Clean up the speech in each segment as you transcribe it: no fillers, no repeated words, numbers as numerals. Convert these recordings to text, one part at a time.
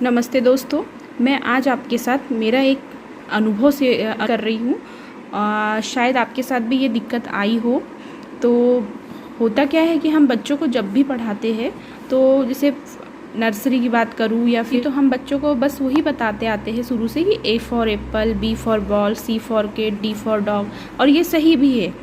नमस्ते दोस्तों, मैं आज आपके साथ मेरा एक अनुभव से कर रही हूँ। शायद आपके साथ भी ये दिक्कत आई हो। तो होता क्या है कि हम बच्चों को जब भी पढ़ाते हैं तो जैसे नर्सरी की बात करूँ या फिर तो हम बच्चों को बस वही बताते आते हैं शुरू से कि A for apple, B for ball, C for cat, D for dog, और ये सही भी है।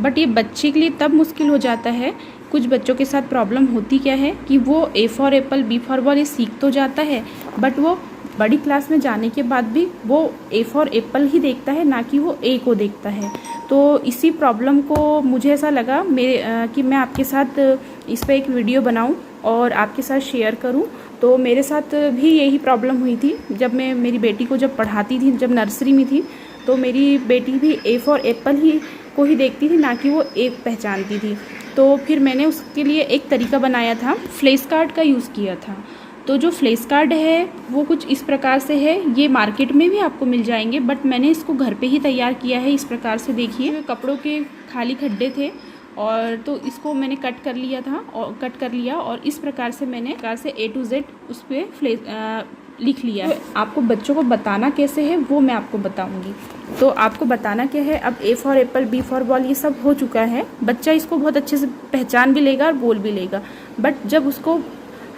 बट ये बच्चे के लिए तब मुश्किल हो जाता है। कुछ बच्चों के साथ प्रॉब्लम होती क्या है कि वो A for apple, B for ball ये सीख तो जाता है, बट वो बड़ी क्लास में जाने के बाद भी वो ए फॉर एप्पल ही देखता है, ना कि वो ए को देखता है। तो इसी प्रॉब्लम को मुझे ऐसा लगा कि मैं आपके साथ इस पर एक वीडियो बनाऊं और आपके साथ शेयर करूं। तो मेरे साथ भी यही प्रॉब्लम हुई थी जब मैं मेरी बेटी को जब पढ़ाती थी, जब नर्सरी में थी, तो मेरी बेटी भी ए फॉर एप्पल ही को ही देखती थी, ना कि वो एक पहचानती थी। तो फिर मैंने उसके लिए एक तरीका बनाया था, फ्लैश कार्ड का यूज़ किया था। तो जो फ्लैश कार्ड है वो कुछ इस प्रकार से है, ये मार्केट में भी आपको मिल जाएंगे, बट मैंने इसको घर पे ही तैयार किया है। इस प्रकार से देखिए, कपड़ों के खाली खड्डे थे और तो इसको मैंने कट कर लिया और इस प्रकार से मैंने A to Z उस पर लिख लिया है। तो आपको बच्चों को बताना कैसे है वो मैं आपको बताऊंगी। तो आपको बताना क्या है, अब A for apple, B for ball ये सब हो चुका है, बच्चा इसको बहुत अच्छे से पहचान भी लेगा और बोल भी लेगा। बट जब उसको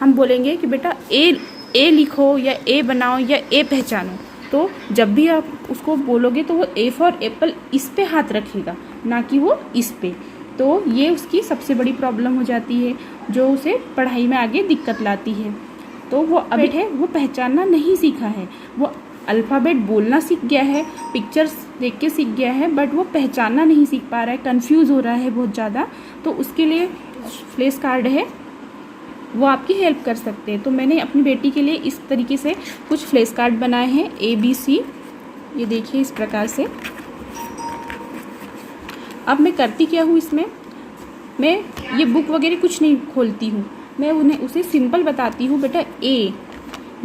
हम बोलेंगे कि बेटा ए लिखो या ए बनाओ या ए पहचानो, तो जब भी आप उसको बोलोगे तो वो ए फॉर एप्पल इस पे हाथ रखेगा, ना कि वो इस पे। तो ये उसकी सबसे बड़ी प्रॉब्लम हो जाती है, जो उसे पढ़ाई में आगे दिक्कत लाती है। तो वो अभी है वो पहचानना नहीं सीखा है, वो अल्फ़ाबेट बोलना सीख गया है, पिक्चर्स देख के सीख गया है, बट वो पहचानना नहीं सीख पा रहा है, कंफ्यूज हो रहा है बहुत ज़्यादा। तो उसके लिए फ्लैश कार्ड है, वो आपकी हेल्प कर सकते हैं। तो मैंने अपनी बेटी के लिए इस तरीके से कुछ फ्लैश कार्ड बनाए हैं, ABC, ये देखिए इस प्रकार से। अब मैं करती क्या हूँ, इसमें मैं ये बुक वगैरह कुछ नहीं खोलती हूँ, मैं उसे सिंपल बताती हूँ, बेटा A,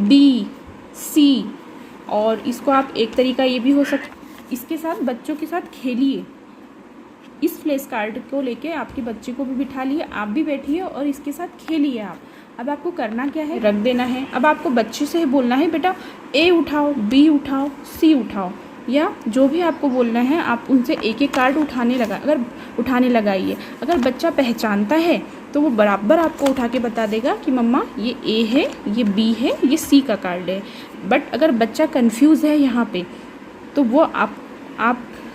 B, C। और इसको आप एक तरीका ये भी हो सकता, इसके साथ बच्चों के साथ खेलिए। इस फ्लैश कार्ड को लेके आपके बच्चे को भी बिठा लिए, आप भी बैठिए और इसके साथ खेलिए आप। अब आपको करना क्या है, रख देना है। अब आपको बच्चे से बोलना है, बेटा A उठाओ, B उठाओ, C उठाओ, या जो भी आपको बोलना है आप उनसे एक एक कार्ड उठाने लगाइए। अगर बच्चा पहचानता है तो वो बराबर आपको उठा के बता देगा कि मम्मा ये A है, ये B है, ये C का कार्ड है। बट अगर बच्चा कंफ्यूज है यहाँ पे, तो वो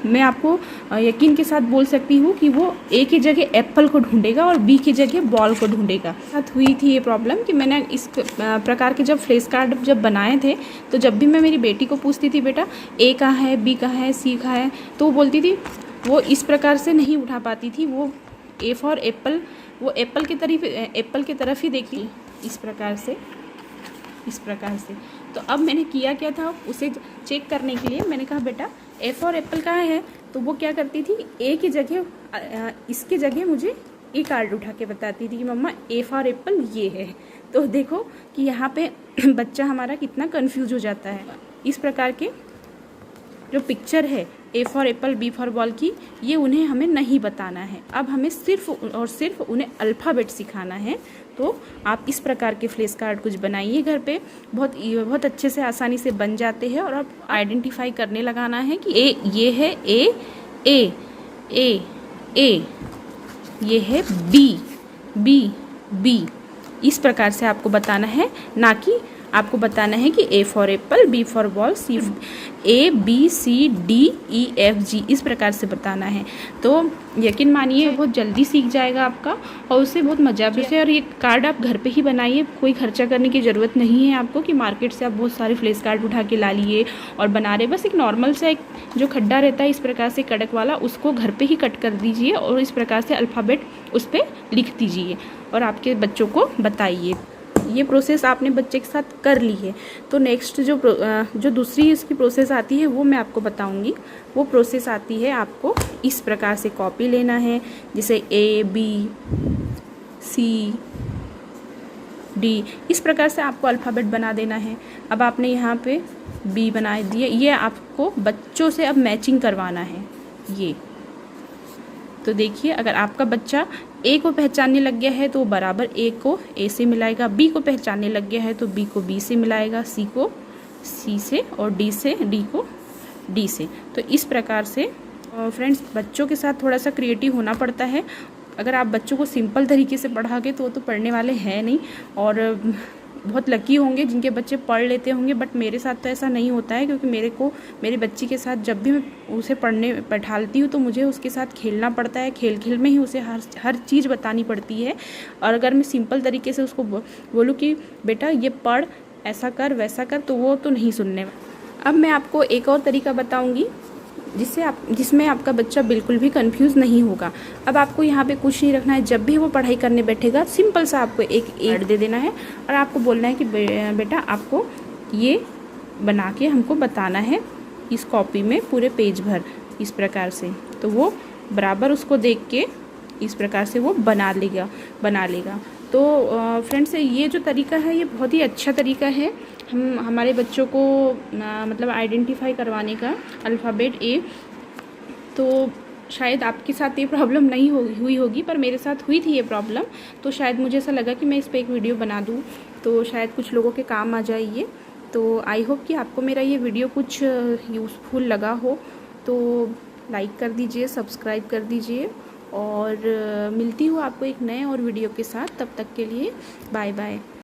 मैं आपको यकीन के साथ बोल सकती हूँ कि वो A की जगह एप्पल को ढूंढेगा और B की जगह बॉल को ढूंढेगा। साथ हुई थी ये प्रॉब्लम कि मैंने इस प्रकार के जब फ्लैश कार्ड जब बनाए थे, तो जब भी मैं मेरी बेटी को पूछती थी बेटा A कहाँ है, B कहाँ है, C कहाँ है, तो वो बोलती थी, वो इस प्रकार से नहीं उठा पाती थी। वो A फॉर एप्पल, वो एप्पल की तरफ ही देखती, इस प्रकार से। तो अब मैंने किया क्या था, उसे चेक करने के लिए मैंने कहा बेटा ए फॉर एप्पल कहाँ है, तो वो क्या करती थी, ए की जगह इसकी जगह मुझे ए कार्ड उठा के बताती थी कि मम्मा ए फॉर एप्पल ये है। तो देखो कि यहाँ पे बच्चा हमारा कितना कंफ्यूज हो जाता है। इस प्रकार के जो पिक्चर है A for apple, B for ball की, ये उन्हें हमें नहीं बताना है। अब हमें सिर्फ और सिर्फ उन्हें अल्फ़ाबेट सिखाना है। तो आप इस प्रकार के फ्लैश कार्ड कुछ बनाइए घर पे, बहुत अच्छे से आसानी से बन जाते हैं। और आप आइडेंटिफाई करने लगाना है कि ये है ए, ये है बी। इस प्रकार से आपको बताना है, ना कि आपको बताना है कि A for apple, B for ball, C ABCDEFG इस प्रकार से बताना है। तो यकीन मानिए बहुत जल्दी सीख जाएगा आपका और उससे बहुत मज़ा भी है। और ये कार्ड आप घर पे ही बनाइए, कोई खर्चा करने की ज़रूरत नहीं है आपको कि मार्केट से आप बहुत सारे फ्लैश कार्ड उठा के ला लिए और बना रहे। बस एक नॉर्मल सा एक जो खड्डा रहता है इस प्रकार से कड़क वाला, उसको घर पे ही कट कर दीजिए और इस प्रकार से अल्फ़ाबेट उस पर लिख दीजिए और आपके बच्चों को बताइए। ये प्रोसेस आपने बच्चे के साथ कर ली है। तो नेक्स्ट जो दूसरी इसकी प्रोसेस आती है वो मैं आपको बताऊंगी। वो प्रोसेस आती है, आपको इस प्रकार से कॉपी लेना है, जैसे ABCD इस प्रकार से आपको अल्फ़ाबेट बना देना है। अब आपने यहाँ पे B बना दिए, ये आपको बच्चों से अब मैचिंग करवाना है। तो देखिए, अगर आपका बच्चा ए को पहचानने लग गया है तो बराबर ए को ए से मिलाएगा, बी को पहचानने लग गया है तो बी को बी से मिलाएगा, सी को सी से और डी को डी से। तो इस प्रकार से फ्रेंड्स बच्चों के साथ थोड़ा सा क्रिएटिव होना पड़ता है। अगर आप बच्चों को सिंपल तरीके से पढ़ाओगे तो वो तो पढ़ने वाले हैं नहीं, और बहुत लकी होंगे जिनके बच्चे पढ़ लेते होंगे। बट मेरे साथ तो ऐसा नहीं होता है, क्योंकि मेरे बच्ची के साथ जब भी मैं उसे पढ़ने बैठालती हूँ तो मुझे उसके साथ खेलना पड़ता है। खेल खेल में ही उसे हर चीज़ बतानी पड़ती है। और अगर मैं सिंपल तरीके से उसको बोलूँ कि बेटा ये पढ़, ऐसा कर वैसा कर, तो वो तो नहीं सुनने। अब मैं आपको एक और तरीका बताऊँगी जिसमें आपका बच्चा बिल्कुल भी कंफ्यूज नहीं होगा। अब आपको यहाँ पे कुछ नहीं रखना है। जब भी वो पढ़ाई करने बैठेगा सिंपल सा आपको एक ऐड दे देना है और आपको बोलना है कि बेटा आपको ये बना के हमको बताना है इस कॉपी में पूरे पेज भर, इस प्रकार से। तो वो बराबर उसको देख के इस प्रकार से वो बना लेगा। तो फ्रेंड्स ये जो तरीका है ये बहुत ही अच्छा तरीका है हमारे बच्चों को मतलब आइडेंटिफाई करवाने का अल्फ़ाबेट ए। तो शायद आपके साथ ये प्रॉब्लम नहीं हुई होगी, पर मेरे साथ हुई थी ये प्रॉब्लम। तो शायद मुझे ऐसा लगा कि मैं इस पर एक वीडियो बना दूँ तो शायद कुछ लोगों के काम आ जाए ये। तो आई होप कि आपको मेरा ये वीडियो कुछ यूज़फुल लगा हो। तो लाइक कर दीजिए, सब्सक्राइब कर दीजिए, और मिलती हूँ आपको एक नए और वीडियो के साथ। तब तक के लिए बाय बाय।